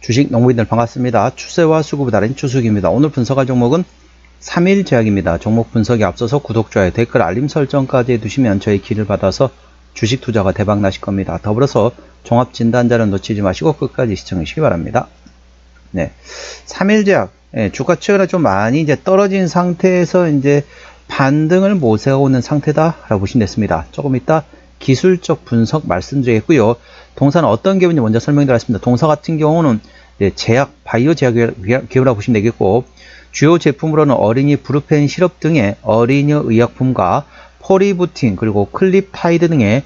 주식 농부인들 반갑습니다. 추세와 수급을 다른 추수기입니다. 오늘 분석할 종목은 3일제약입니다. 종목 분석에 앞서서 구독, 좋아요, 댓글, 알림 설정까지 해두시면 저의 길을 받아서 주식 투자가 대박 나실 겁니다. 더불어서 종합진단자는 놓치지 마시고 끝까지 시청해 주시기 바랍니다. 네, 3일제약 주가 최근에 좀 많이 이제 떨어진 상태에서 이제 반등을 모색하고 있는 상태다라고 보시면 됐습니다. 조금 이따 기술적 분석 말씀드리겠고요. 동사는 어떤 기업인지 먼저 설명드리겠습니다. 동사 같은 경우는 제약, 바이오 제약 기업이라고 보시면 되겠고, 주요 제품으로는 어린이 브루펜 시럽 등의 어린이 의약품과 포리부틴 그리고 클립타이드 등의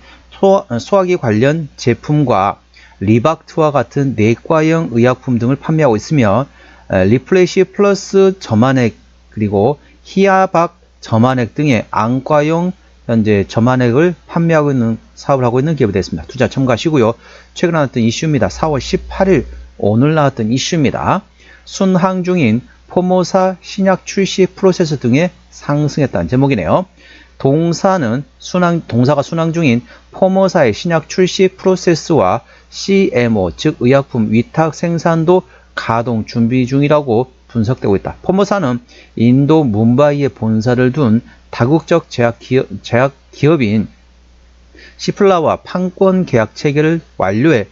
소화기 관련 제품과 리박트와 같은 내과형 의약품 등을 판매하고 있으며, 리플래시 플러스 점안액 그리고 히아박 점안액 등의 안과용 현재 점안액을 판매하고 있는 사업을 하고 있는 기업이 됐습니다. 투자 참고하시고요. 최근 나왔던 이슈입니다. 4월 18일 오늘 나왔던 이슈입니다. 순항 중인 포모사 신약 출시 프로세스 등에 상승했다는 제목이네요. 동사가 순항 중인 포모사의 신약 출시 프로세스와 CMO 즉 의약품 위탁 생산도 가동 준비 중이라고 분석되고 있다. 포모사는 인도 뭄바이에 본사를 둔 다국적 제약 기업인 시플라와 판권 계약 체결을 완료해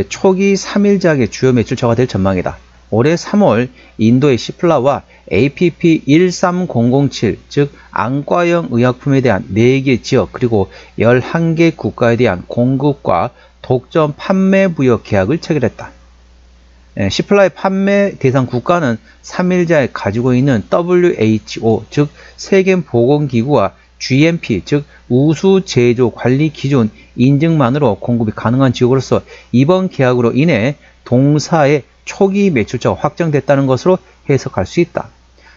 초기 3일제약의 주요 매출처가 될 전망이다. 올해 3월 인도의 시플라와 APP13007 즉 안과형 의약품에 대한 4개 지역 그리고 11개 국가에 대한 공급과 독점 판매 부여 계약을 체결했다. 시플라의 판매 대상 국가는 3일자에 가지고 있는 WHO 즉 세계보건기구와 GMP 즉 우수 제조 관리 기준 인증만으로 공급이 가능한 지역으로서 이번 계약으로 인해 동사의 초기 매출처가 확정됐다는 것으로 해석할 수 있다.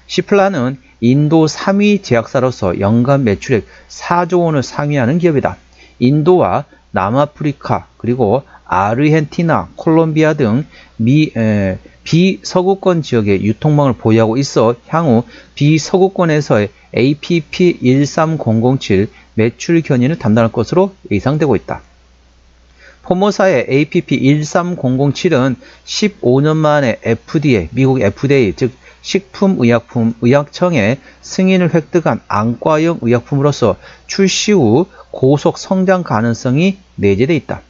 시플라는 인도 3위 제약사로서 연간 매출액 4조 원을 상회하는 기업이다. 인도와 남아프리카 그리고 아르헨티나, 콜롬비아 등 비서구권 지역의 유통망을 보유하고 있어 향후 비서구권에서의 APP13007 매출 견인을 담당할 것으로 예상되고 있다. 포모사의 APP13007은 15년 만에 FDA, 미국 FDA 즉 식품의약품의약청의 승인을 획득한 안과형 의약품으로서 출시 후 고속 성장 가능성이 내재되어 있다.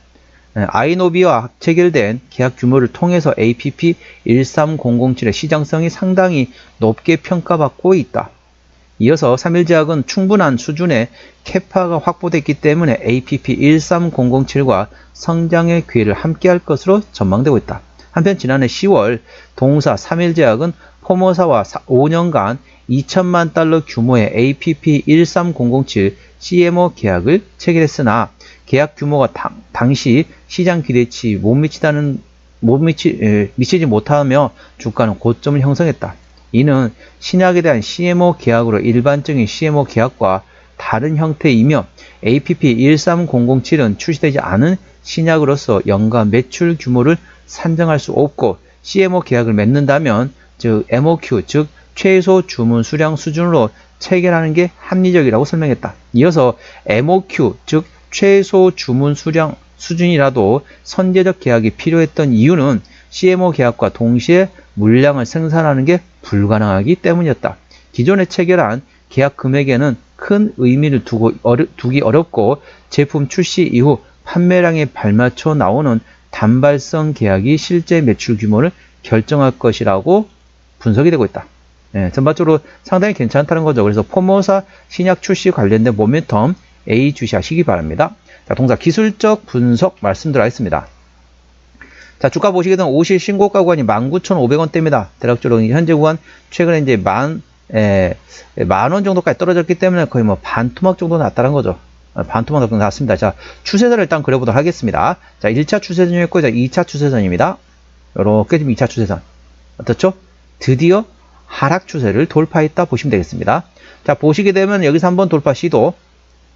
아이노비와 체결된 계약 규모를 통해서 APP13007의 시장성이 상당히 높게 평가받고 있다. 이어서 3일제약은 충분한 수준의 캐파가 확보됐기 때문에 APP13007과 성장의 기회를 함께할 것으로 전망되고 있다. 한편 지난해 10월 동사 3일제약은 포모사와 5년간 2천만 달러 규모의 APP13007 CMO 계약을 체결했으나 계약 규모가 당시 시장 기대치 미치지 못하며 주가는 고점을 형성했다. 이는 신약에 대한 CMO 계약으로 일반적인 CMO 계약과 다른 형태이며 APP13007은 출시되지 않은 신약으로서 연간 매출 규모를 산정할 수 없고 CMO 계약을 맺는다면 즉 MOQ 즉 최소 주문 수량 수준으로 체결하는 게 합리적이라고 설명했다. 이어서 MOQ 즉 최소 주문 수량 수준이라도 선제적 계약이 필요했던 이유는 CMO 계약과 동시에 물량을 생산하는 게 불가능하기 때문이었다. 기존에 체결한 계약 금액에는 큰 의미를 두기 어렵고 제품 출시 이후 판매량에 발맞춰 나오는 단발성 계약이 실제 매출 규모를 결정할 것이라고 분석이 되고 있다. 전반적으로 상당히 괜찮다는 거죠. 그래서 포모사 신약 출시 관련된 모멘텀 A 주시하시기 바랍니다. 자, 동사 기술적 분석 말씀드리겠습니다. 자, 주가 보시게 되면 5실 신고가 구간이 19,500원대입니다. 대략적으로 현재 구간 최근에 이제 만원 정도까지 떨어졌기 때문에 거의 뭐 반토막 정도 났다는 거죠. 반토막 정도 났습니다. 자, 추세선을 일단 그려보도록 하겠습니다. 자, 1차 추세선이었고, 자, 2차 추세선입니다. 요렇게 지금 2차 추세선. 어떻죠? 드디어 하락 추세를 돌파했다 보시면 되겠습니다. 자, 보시게 되면 여기서 한번 돌파 시도,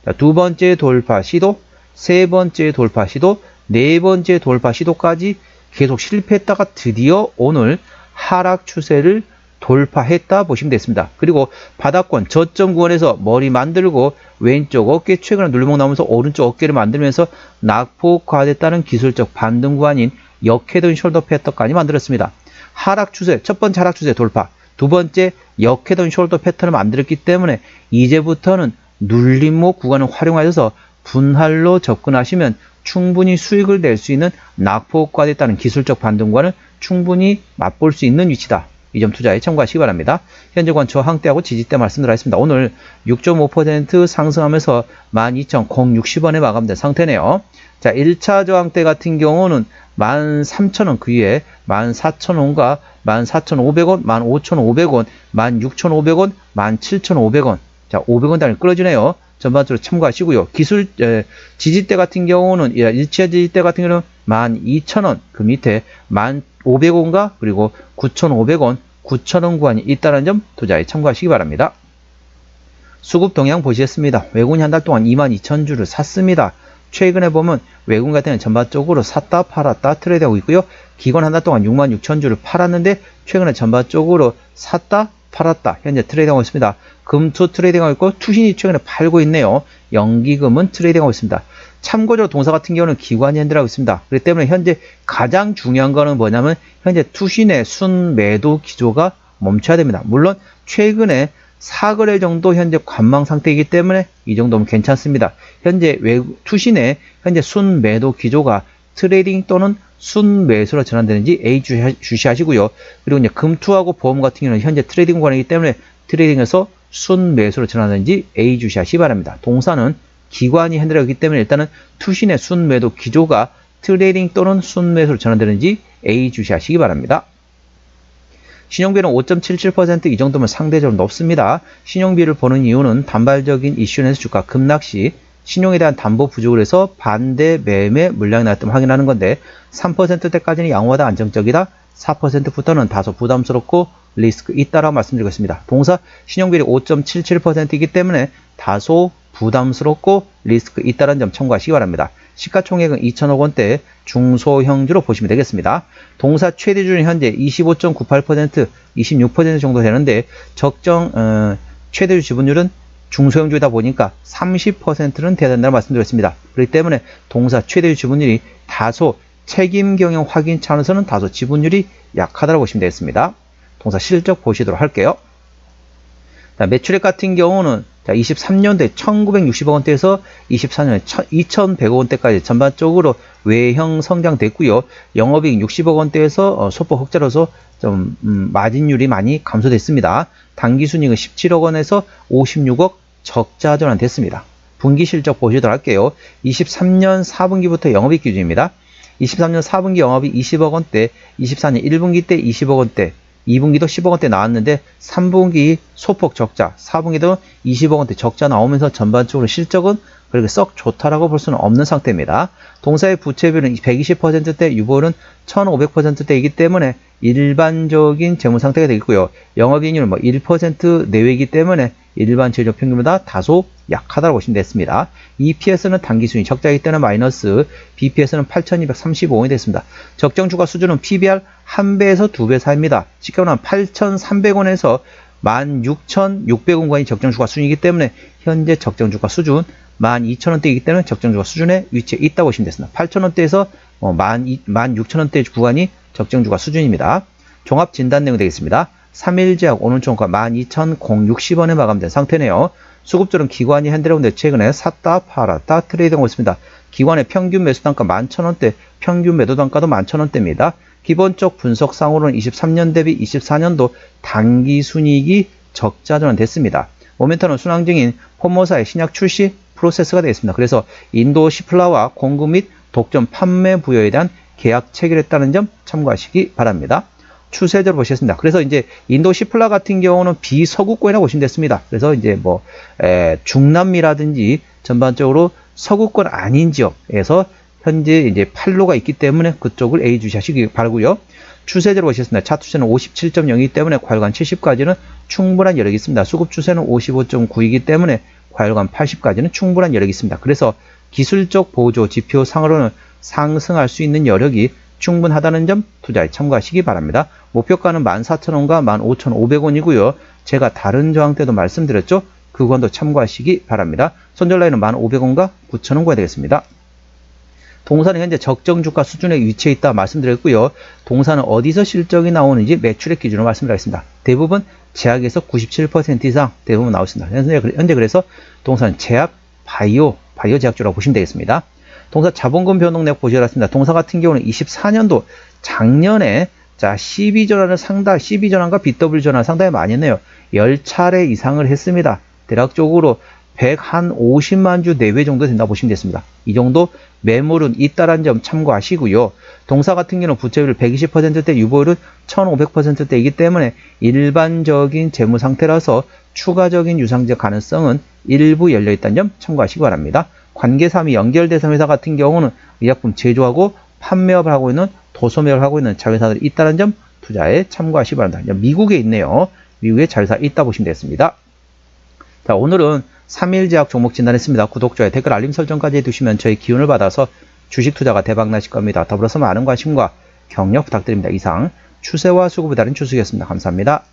자, 두 번째 돌파 시도, 세 번째 돌파 시도, 네 번째 돌파 시도까지 계속 실패했다가 드디어 오늘 하락 추세를 돌파했다 보시면 됐습니다. 그리고 바닥권 저점 구간에서 머리 만들고 왼쪽 어깨 최근에 눌림목 나오면서 오른쪽 어깨를 만들면서 낙폭화됐다는 기술적 반등 구간인 역헤드 숄더 패턴까지 만들었습니다. 하락 추세, 첫 번째 하락 추세 돌파, 두 번째 역헤드 숄더 패턴을 만들었기 때문에 이제부터는 눌림목 구간을 활용하셔서 분할로 접근하시면 충분히 수익을 낼 수 있는 낙폭과에 따른 기술적 반등권을 충분히 맛볼 수 있는 위치다. 이 점 투자에 참고하시기 바랍니다. 현재 권 저항대하고 지지대 말씀드렸습니다. 오늘 6.5% 상승하면서 12,060원에 마감된 상태네요. 자, 1차 저항대 같은 경우는 13,000원 그 위에 14,000원과 14,500원, 15,500원, 16,500원, 17,500원. 자, 500원 단위를 끌어주네요. 전반적으로 참고하시고요. 지지대 같은 경우는, 1차 지지대 같은 경우는 12,000원, 그 밑에 1,500원과 그리고 9,500원, 9,000원 구간이 있다는 점 투자에 참고하시기 바랍니다. 수급 동향 보시겠습니다. 외국인이 한 달 동안 22,000주를 샀습니다. 최근에 보면 외국인 같은 경우는 전반적으로 샀다 팔았다 트레이드하고 있고요. 기관 한 달 동안 66,000주를 팔았는데 최근에 전반적으로 샀다 팔았다 현재 트레이딩하고 있습니다. 금투 트레이딩하고 있고 투신이 최근에 팔고 있네요. 연기금은 트레이딩하고 있습니다. 참고적으로 동사 같은 경우는 기관이 핸들하고 있습니다. 그렇기 때문에 현재 가장 중요한 거는 뭐냐면 현재 투신의 순매도 기조가 멈춰야 됩니다. 물론 최근에 4거래 정도 현재 관망 상태이기 때문에 이 정도면 괜찮습니다. 현재 투신의 현재 순매도 기조가 트레이딩 또는 순매수로 전환되는지 A 주시하시고요. 그리고 이제 금투하고 보험 같은 경우는 현재 트레이딩 구간이기 때문에 트레이딩에서 순매수로 전환되는지 A 주시하시기 바랍니다. 동사는 기관이 핸들하기 때문에 일단은 투신의 순매도 기조가 트레이딩 또는 순매수로 전환되는지 A 주시하시기 바랍니다. 신용비는 5.77% 이 정도면 상대적으로 높습니다. 신용비를 보는 이유는 단발적인 이슈에서 주가 급락시 신용에 대한 담보 부족을 해서 반대 매매 물량이 나왔다면 확인하는 건데 3%대까지는 양호하다 안정적이다 4%부터는 다소 부담스럽고 리스크 있다라고 말씀드리고 있습니다. 동사 신용비율이 5.77%이기 때문에 다소 부담스럽고 리스크 있다는 점 참고하시기 바랍니다. 시가총액은 2천억 원대 중소형주로 보시면 되겠습니다. 동사 최대주는 현재 25.98%, 26% 정도 되는데 적정 최대주 지분율은 중소형주이다 보니까 30%는 돼야 된다고 말씀드렸습니다. 그렇기 때문에 동사 최대주 지분율이 다소 책임 경영 확인 차원에서는 다소 지분율이 약하다고 보시면 되겠습니다. 동사 실적 보시도록 할게요. 자, 매출액 같은 경우는 23년도에 1960억 원대에서 24년에 2100억 원대까지 전반적으로 외형 성장됐고요. 영업이익 60억 원대에서 소폭 흑자로서 좀 마진율이 많이 감소됐습니다. 당기순이익은 17억 원에서 56억 적자 전환됐습니다. 분기 실적 보시도록 할게요. 23년 4분기부터 영업이익 기준입니다. 23년 4분기 영업이익 20억 원대, 24년 1분기 때 20억 원대, 2분기도 10억 원대 나왔는데 3분기 소폭 적자, 4분기도 20억 원대 적자 나오면서 전반적으로 실적은 그렇게 썩 좋다라고 볼 수는 없는 상태입니다. 동사의 부채비율은 120%대, 유보율은 1500%대이기 때문에 일반적인 재무 상태가 되겠고요. 영업이익률은 1% 내외이기 때문에 일반 제조 평균보다 다소 약하다고 보시면 됐습니다. EPS는 당기순이 적자이기 때문에 마이너스, BPS는 8235원이 됐습니다. 적정 주가 수준은 PBR 1배에서 2배 사이입니다. 쉽게 말하면 8,300원에서 16,600원간이 적정 주가 수준이기 때문에 현재 적정 주가 수준 12,000원대이기 때문에 적정 주가 수준에 위치해 있다고 보시면 됐습니다. 8,000원대에서 16,000원대 구간이 적정 주가 수준입니다. 종합 진단 내용 되겠습니다. 3일제약 오늘 종가 12,060원에 마감된 상태네요. 수급들은 기관이 핸들하는데 최근에 샀다 팔았다 트레이딩하고 있습니다. 기관의 평균 매수 단가 11,000원대, 평균 매도 단가도 11,000원대입니다. 기본적 분석상으로는 23년 대비 24년도 당기순이익이 적자 전환됐습니다. 모멘텀은 순항증인 포모사의 신약 출시 프로세스가 되겠습니다. 그래서 인도 시플라와 공급 및 독점 판매 부여에 대한 계약 체결했다는 점 참고하시기 바랍니다. 추세적으로 보시겠습니다. 그래서 이제 인도 시플라 같은 경우는 비서구권이라고 보시면 됐습니다. 그래서 이제 중남미라든지 전반적으로 서구권 아닌 지역에서 현재 이제 판로가 있기 때문에 그쪽을 A 주시하시기 바라고요. 추세적으로 보시겠습니다. 차트추세는 57.0이기 때문에 과열관 70까지는 충분한 여력이 있습니다. 수급 추세는 55.9이기 때문에 과열관 80까지는 충분한 여력이 있습니다. 그래서 기술적 보조 지표 상으로는 상승할 수 있는 여력이 충분하다는 점 투자에 참고하시기 바랍니다. 목표가는 14,000원과 15,500원이고요. 제가 다른 저항 때도 말씀드렸죠. 그건도 참고하시기 바랍니다. 손절 라인은 1,500원과 9,000원가 되겠습니다. 동사는 현재 적정 주가 수준에 위치해 있다 말씀드렸고요. 동사는 어디서 실적이 나오는지 매출액 기준으로 말씀드리겠습니다. 대부분 제약에서 97% 이상 대부분 나오습니다. 현재 그래서 동사는 제약, 바이오 제약주라고 보시면 되겠습니다. 동사 자본금 변동 내역 보시겠습니다. 동사 같은 경우는 24년도 작년에 자, CB전환과 BW 전환 상당히 많이 했네요. 10차례 이상을 했습니다. 대략적으로 150만 주 내외 정도 된다 보시면 되겠습니다. 이 정도 매물은 있다라는 점 참고하시고요. 동사 같은 경우는 부채율 120%대, 유보율은 1500%대이기 때문에 일반적인 재무 상태라서 추가적인 유상증 가능성은 일부 열려있다는 점 참고하시기 바랍니다. 관계사항이 연결대상 회사 같은 경우는 의약품 제조하고 판매업을 하고 있는 도소매업을 하고 있는 자회사들이 있다는 점 투자에 참고하시기 바랍니다. 미국에 있네요. 미국에 자회사 있다 보시면 되겠습니다. 자, 오늘은 3일제약 종목 진단했습니다. 구독, 좋아요, 댓글, 알림 설정까지 해두시면 저희 기운을 받아서 주식 투자가 대박 나실 겁니다. 더불어서 많은 관심과 격려 부탁드립니다. 이상 추세와 수급에 따른 추석이었습니다. 감사합니다.